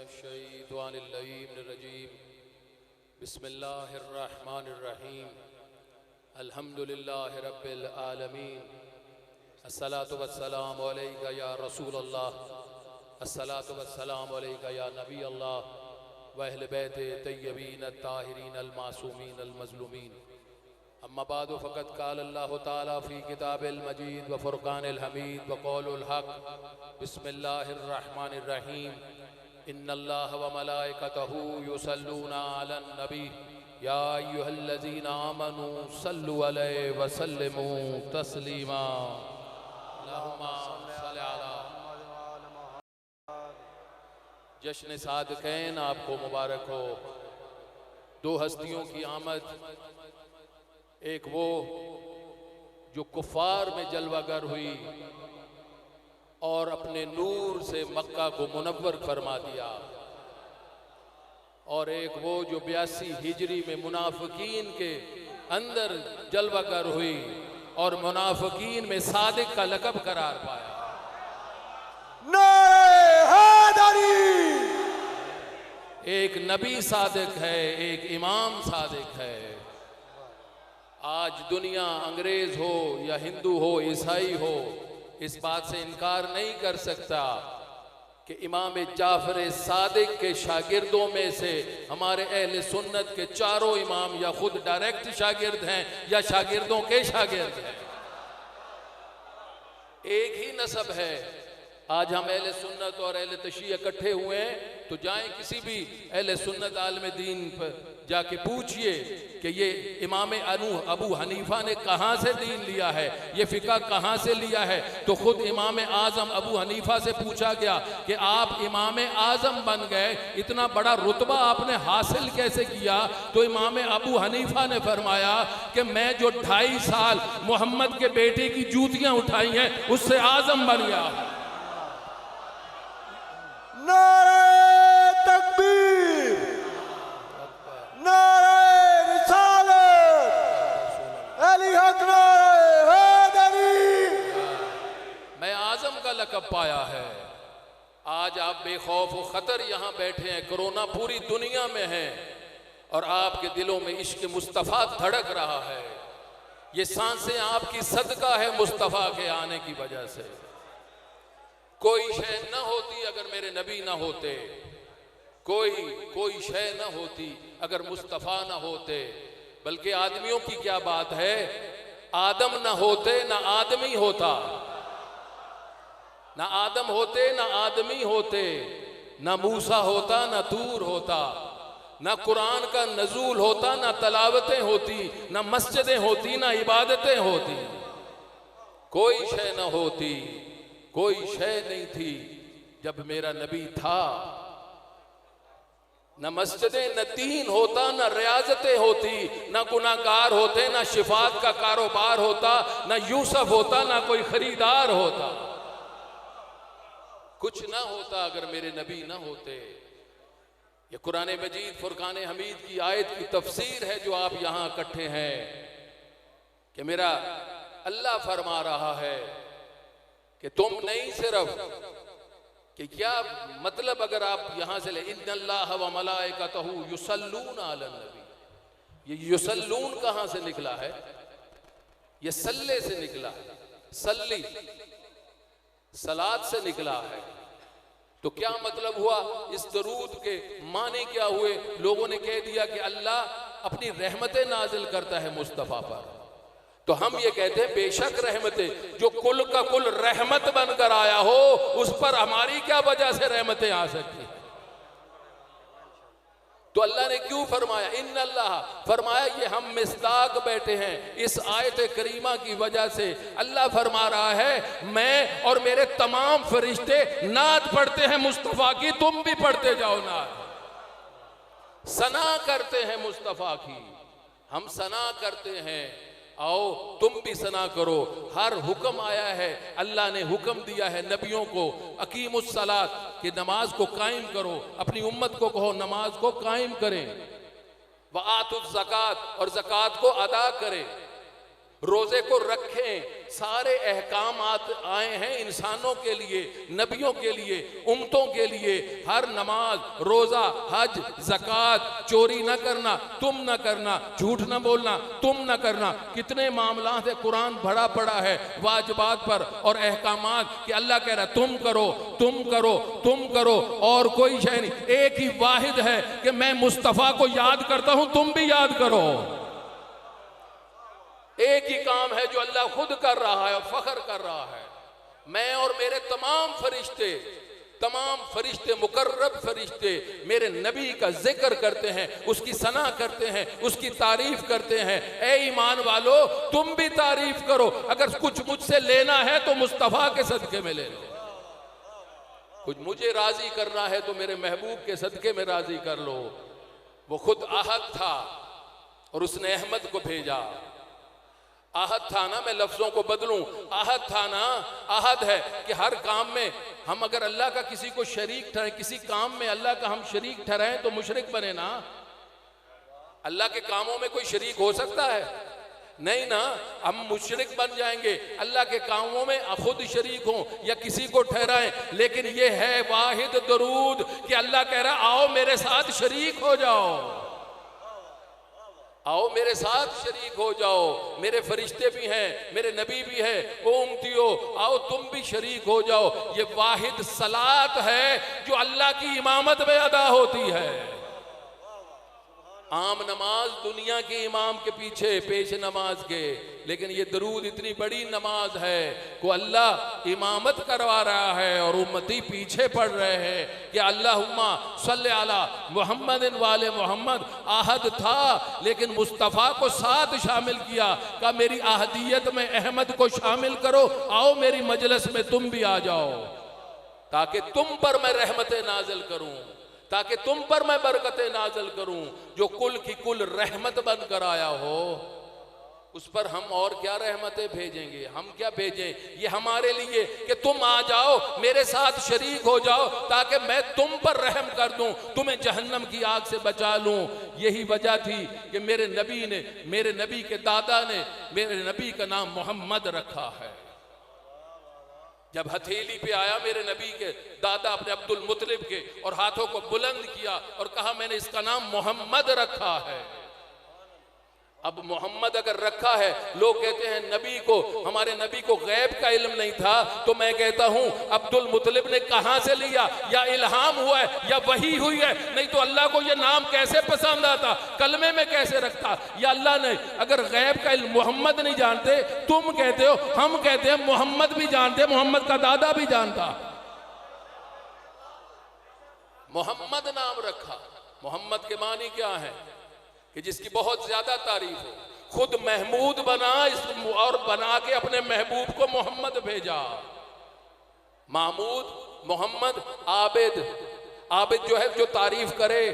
मिनश्शैतानिर्रजीम बिस्मिल्लाहिर्रहमानिर्रहीम अल्हम्दुलिल्लाहि रब्बिल आलमीन अस्सलातु वस्सलामु अलैका या रसूलल्लाह अस्सलातु वस्सलामु अलैका या नबी अल्लाह व अहले बैते तय्यबीन अत्ताहिरीन अल-मासूमीन अल-मज़लूमीन अम्मा बाद फ़क़द क़ाल अल्लाहु तआला फ़ी किताबिल मजीद व फ़ुरक़ानिल हमीद व क़ौलुल हक़ बिस्मिल्लाहिर रहमानिर रहीम इन्नल्लाह व मलाइकतहू युसल्लूना अलन नबी या अय्युहल्लज़ीना आमनू सल्लु अलैहि व सल्लिमू तस्लीमा अल्लाहुम्मा सल्लि अला। जश्न सादिक़ैन आपको मुबारक हो। दो हस्तियों की आमद, एक वो जो कुफ़ार में जलवागर हुई और अपने नूर से मक्का को मुनव्वर फरमा दिया, और एक वो जो 82 हिजरी में मुनाफिकीन के अंदर जलवागर हुई और मुनाफिकीन में सादिक का लक़ब करार पाया। एक नबी सादिक है, एक इमाम सादिक है। आज दुनिया अंग्रेज हो या हिंदू हो, ईसाई हो, इस बात से इनकार नहीं कर सकता कि इमाम जाफर सादिक के शागिर्दों में से हमारे अहले सुन्नत के चारों इमाम या खुद डायरेक्ट शागिर्द हैं या शागिर्दों के शागिर्द हैं। एक ही नस्ब है। आज हम अहले सुन्नत और अहले तशय्युह इकट्ठे हुए हैं तो जाएं किसी भी अहले सुन्नत आलिम दीन पर जाके पूछिए कि ये इमाम अबू हनीफा ने कहाँ से दीन लिया है, ये फ़िक़्ह कहाँ से लिया है। तो खुद इमाम आज़म अबू हनीफा से पूछा गया कि आप इमाम आज़म बन गए, इतना बड़ा रुतबा आपने हासिल कैसे किया। तो इमाम अबू हनीफा ने फरमाया कि मैं जो 2.5 साल मोहम्मद के बेटे की जूतियाँ उठाई हैं उससे आज़म बन गया। नारे तकबीर, नारे रिसालत, अली हक नारे हैदरी। मैं आज़म का लक़ब पाया है। आज आप बेखौफ व ख़तर यहाँ बैठे हैं, कोरोना पूरी दुनिया में है और आपके दिलों में इश्क़ मुस्तफ़ा धड़क रहा है। ये सांसें आपकी सदका है मुस्तफ़ा के आने की वजह से। कोई शय न होती अगर मेरे नबी ना होते, कोई शय न होती अगर मुस्तफ़ा ना होते। बल्कि आदमियों की क्या बात है, आदम ना होते ना आदमी होता, ना आदम होते ना आदमी होते, ना मूसा होता ना तूर होता, ना कुरान का नज़ूल होता, ना तलावतें होती, ना मस्जिदें होती, ना इबादतें होती। कोई शय न होती, कोई शय नहीं थी जब मेरा नबी था। न मस्जिदें, न दीन होता, न रियाजतें होती, न गुनाहगार होते, न शिफात का कारोबार होता, न यूसुफ होता, न कोई खरीदार होता। कुछ ना होता अगर मेरे नबी ना होते। ये कुरान मजीद फुरकान हमीद की आयत की तफसीर है जो आप यहां इकट्ठे हैं कि मेरा अल्लाह फरमा रहा है कि तुम नहीं सिर्फ कि क्या मतलब, अगर आप यहां से ले इन्नल्लाह व मलाइकतहू युसल्लूना अलन नबी, ये युसल्लून कहां से निकला है? ये सल्ले से निकला है, सल्ली सलात से निकला है। तो क्या मतलब हुआ? इस दरूद के माने क्या हुए? लोगों ने कह दिया कि अल्लाह अपनी रहमतें नाजिल करता है मुस्तफ़ा पर। तो हम ये कहते हैं बेशक रहमतें, जो कुल का कुल रहमत बनकर आया हो उस पर हमारी क्या वजह से रहमतें आ सकती? तो अल्लाह ने क्यों फरमाया इन्नल्लाह, फरमाया ये हम मिस्दाक बैठे हैं इस आयत करीमा की वजह से। अल्लाह फरमा रहा है मैं और मेरे तमाम फरिश्ते नात पढ़ते हैं मुस्तफ़ा की, तुम भी पढ़ते जाओ नात। सना करते हैं मुस्तफ़ा की, हम सना करते हैं, आओ तुम भी सना करो। हर हुक्म आया है, अल्लाह ने हुक्म दिया है नबियों को अकीमुस सलात कि नमाज को कायम करो। अपनी उम्मत को कहो नमाज को कायम करें। व आतुज़ ज़कात, और ज़कात को अदा करें। रोजे को रखें। सारे अहकाम आए हैं इंसानों के लिए, नबियों के लिए, उम्मतों के लिए। हर नमाज, रोजा, हज, ज़कात, चोरी न करना, तुम न करना, झूठ न बोलना, तुम न करना। कितने मामलात है, कुरान भरा पड़ा है वाजिबात पर और अहकामात कि अल्लाह कह रहा तुम करो, तुम करो, तुम करो, और कोई शय नहीं। एक ही वाहिद है कि मैं मुस्तफ़ा को याद करता हूं, तुम भी याद करो। एक ही काम है जो अल्लाह खुद कर रहा है और फख्र कर रहा है। मैं और मेरे तमाम फरिश्ते मुकर्रब फरिश्ते मेरे नबी का जिक्र करते हैं, उसकी सना करते हैं, उसकी तारीफ करते हैं। ए ईमान वालो, तुम भी तारीफ करो। अगर कुछ मुझसे लेना है तो मुस्तफ़ा के सदके में ले लो। कुछ मुझे राजी करना है तो मेरे महबूब के सदके में राजी कर लो। वो खुद आहद था और उसने अहमद को भेजा। आहद था ना, मैं लफ्जों को बदलूं, आहद था ना, आहद है कि हर काम में हम अगर अल्लाह का किसी को शरीक ठहराएं, किसी काम में अल्लाह का हम शरीक ठहराएं तो मुशरिक बने ना। अल्लाह के कामों में कोई शरीक हो सकता है? नहीं ना, हम मुशरिक बन जाएंगे। अल्लाह के कामों में खुद शरीक हों या किसी को ठहराएं। लेकिन ये है वाहिद दरूद कि अल्लाह कह रहा आओ मेरे साथ शरीक हो जाओ, आओ मेरे साथ शरीक हो जाओ। मेरे फरिश्ते भी हैं, मेरे नबी भी हैं, ओ उम्मतियो आओ तुम भी शरीक हो जाओ। ये वाहिद सलात है जो अल्लाह की इमामत में अदा होती है। आम नमाज दुनिया के इमाम के पीछे पेश नमाज के, लेकिन ये दरूद इतनी बड़ी नमाज है को अल्लाह इमामत करवा रहा है और उम्मती पीछे पड़ रहे हैं कि अल्लाहुम्मा सल्ले अला मुहम्मदिन वाले मोहम्मद। आहद था लेकिन मुस्तफ़ा को साथ शामिल किया, का मेरी आहदियत में अहमद को शामिल करो, आओ मेरी मजलिस में तुम भी आ जाओ, ताकि तुम पर मैं रहमतें नाजिल करूं, ताकि तुम पर मैं बरकतें नाजिल करूं। जो कुल की कुल रहमत बनकर आया हो उस पर हम और क्या रहमतें भेजेंगे? हम क्या भेजें? ये हमारे लिए कि तुम आ जाओ मेरे साथ शरीक हो जाओ ताकि मैं तुम पर रहम कर दूं, तुम्हें जहन्नम की आग से बचा लूं। यही वजह थी कि मेरे नबी के दादा ने मेरे नबी का नाम मोहम्मद रखा है। जब हथेली पे आया मेरे नबी के दादा अपने अब्दुल मुतलिब के और हाथों को बुलंद किया और कहा मैंने इसका नाम मोहम्मद रखा है। अब मोहम्मद अगर रखा है, लोग कहते हैं नबी को, हमारे नबी को गैब का इल्म नहीं था, तो मैं कहता हूं अब्दुल मुतलिब ने कहां से लिया? या इल्हाम हुआ है या वही हुई है? नहीं तो अल्लाह को यह नाम कैसे पसंद आता, कलमे में कैसे रखता? या अल्लाह ने अगर गैब का इल्म मोहम्मद नहीं जानते, तुम कहते हो, हम कहते हैं मोहम्मद भी जानते, मोहम्मद का दादा भी जानता। मोहम्मद नाम रखा। मोहम्मद के मानी क्या है? कि जिसकी बहुत ज्यादा तारीफ हो। खुद महमूद बना और बना के अपने महबूब को मोहम्मद भेजा। महमूद, मोहम्मद, आबिद। आबिद जो है जो तारीफ करे,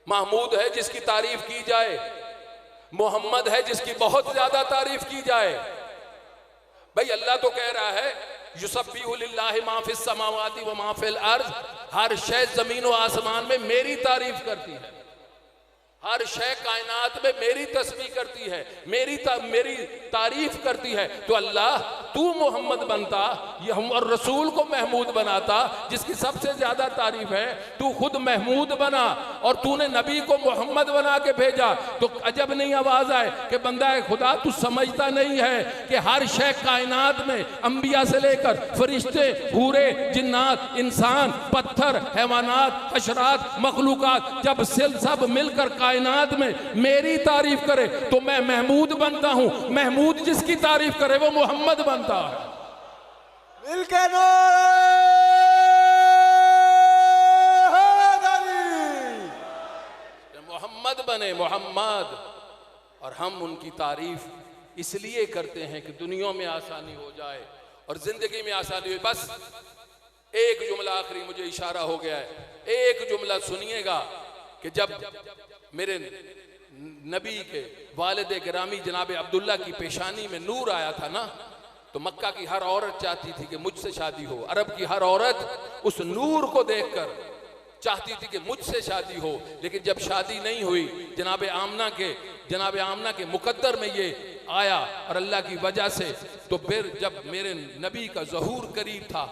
महमूद है जिसकी तारीफ की जाए, मोहम्मद है जिसकी बहुत ज्यादा तारीफ की जाए। भाई अल्लाह तो कह रहा है युसब्बिहु लिल्लाहि मा फिस समावाति व मा फिल अर्ज, हर शय जमीन व आसमान में मेरी तारीफ करती है, हर शय कायनात में मेरी तस्बीह करती है, मेरी तारीफ करती है। तो अल्लाह तू मोहम्मद बनता और रसूल को महमूद बनाता जिसकी सबसे ज्यादा तारीफ है, तू खुद महमूद बना और तूने नबी को मोहम्मद बना के भेजा। तो अजब नहीं आवाज आए कि बंदा है खुदा तू समझता नहीं है कि हर शय कायनात में अंबिया से लेकर फरिश्ते, हूरे, जिन्नात, इंसान, पत्थर, हैवानात, हशरात, मखलूकात जब सब मिलकर कायनात में मेरी तारीफ करे तो मैं महमूद बनता हूं। महमूद जिसकी तारीफ करे वो मोहम्मद बनता है। मिलके मोहम्मद बने, मोहम्मद। और हम उनकी तारीफ इसलिए करते हैं कि दुनिया में आसानी हो जाए और जिंदगी में आसानी हो। बस एक जुमला आखिरी, मुझे इशारा हो गया है, एक जुमला सुनिएगा कि जब मेरे नबी के वालिद गिरामी जनाब अब्दुल्ला की पेशानी में नूर आया था ना, तो मक्का की हर औरत चाहती थी कि मुझसे शादी हो। अरब की हर औरत उस नूर को देखकर चाहती थी कि मुझसे शादी हो। लेकिन जब शादी नहीं हुई, जनाब आमना के मुकद्दर में ये आया और अल्लाह की वजह से तो फिर जब मेरे नबी का ज़हूर करीब था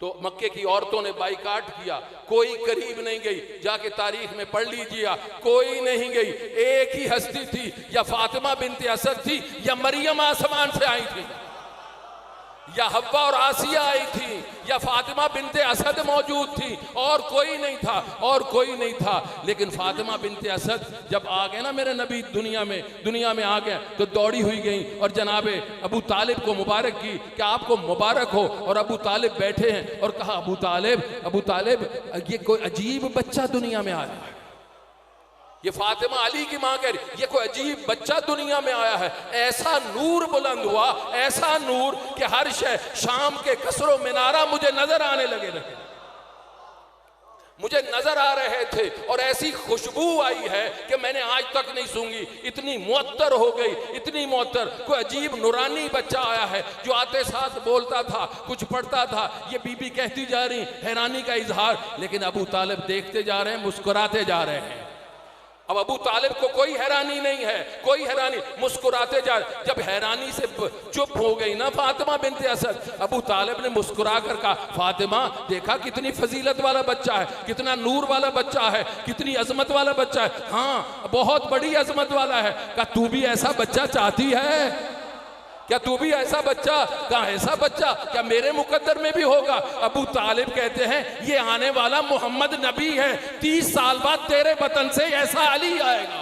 तो मक्के की औरतों ने बाइकाट किया, कोई करीब नहीं गई। जाके तारीख में पढ़ लीजिए, कोई नहीं गई। एक ही हस्ती थी, या फातिमा बिनते असद थी, या मरियम आसमान से आई थी, या हव्वा और आसिया आई थी, या फातिमा बिनते असद मौजूद थी, और कोई नहीं था, और कोई नहीं था। लेकिन फातिमा बिनते असद जब आ गए ना मेरे नबी दुनिया में आ गए तो दौड़ी हुई गई और जनाबे अबू तालिब को मुबारक की कि आपको मुबारक हो। और अबू तालिब बैठे हैं और कहा, अबू तालिब ये कोई अजीब बच्चा दुनिया में आया है। ये फातिमा अली की मां कह रही, ये कोई अजीब बच्चा दुनिया में आया है। ऐसा नूर बुलंद हुआ, ऐसा नूर कि हर शय शाम के कसरो मीनारा मुझे नजर आने लगे मुझे नजर आ रहे थे। और ऐसी खुशबू आई है कि मैंने आज तक नहीं सूंघी, इतनी मुअत्तर हो गई, इतनी मुअत्तर। कोई अजीब नूरानी बच्चा आया है जो आते साथ बोलता था, कुछ पढ़ता था। ये बीबी कहती जा रही, हैरानी का इजहार। लेकिन अबू तालिब देखते जा रहे हैं, मुस्कुराते जा रहे हैं। अब अबू तालिब को कोई हैरानी नहीं है, कोई हैरानी, मुस्कुराते जा। जब हैरानी से चुप हो गई ना फातिमा बिनते असद, अबू तालिब ने मुस्कुरा कर कहा, फातिमा देखा कितनी फजीलत वाला बच्चा है, कितना नूर वाला बच्चा है, कितनी अजमत वाला बच्चा है। हाँ, बहुत बड़ी अजमत वाला है। कहा, तू भी ऐसा बच्चा चाहती है क्या? तू भी ऐसा बच्चा? कहा, ऐसा बच्चा क्या मेरे मुकद्दर में भी होगा? अबू तालिब कहते हैं, ये आने वाला मोहम्मद नबी है, 30 साल बाद तेरे वतन से ऐसा अली आएगा।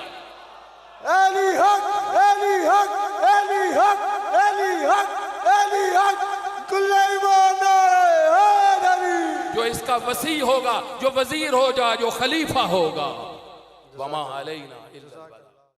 अली हक, अली हक, अली हक, अली हक, अली हक, कुल्ले ईमान है अली। जो इसका वसी होगा, जो वजीर हो जा, जो खलीफा होगा। वमा अलैना इल्ला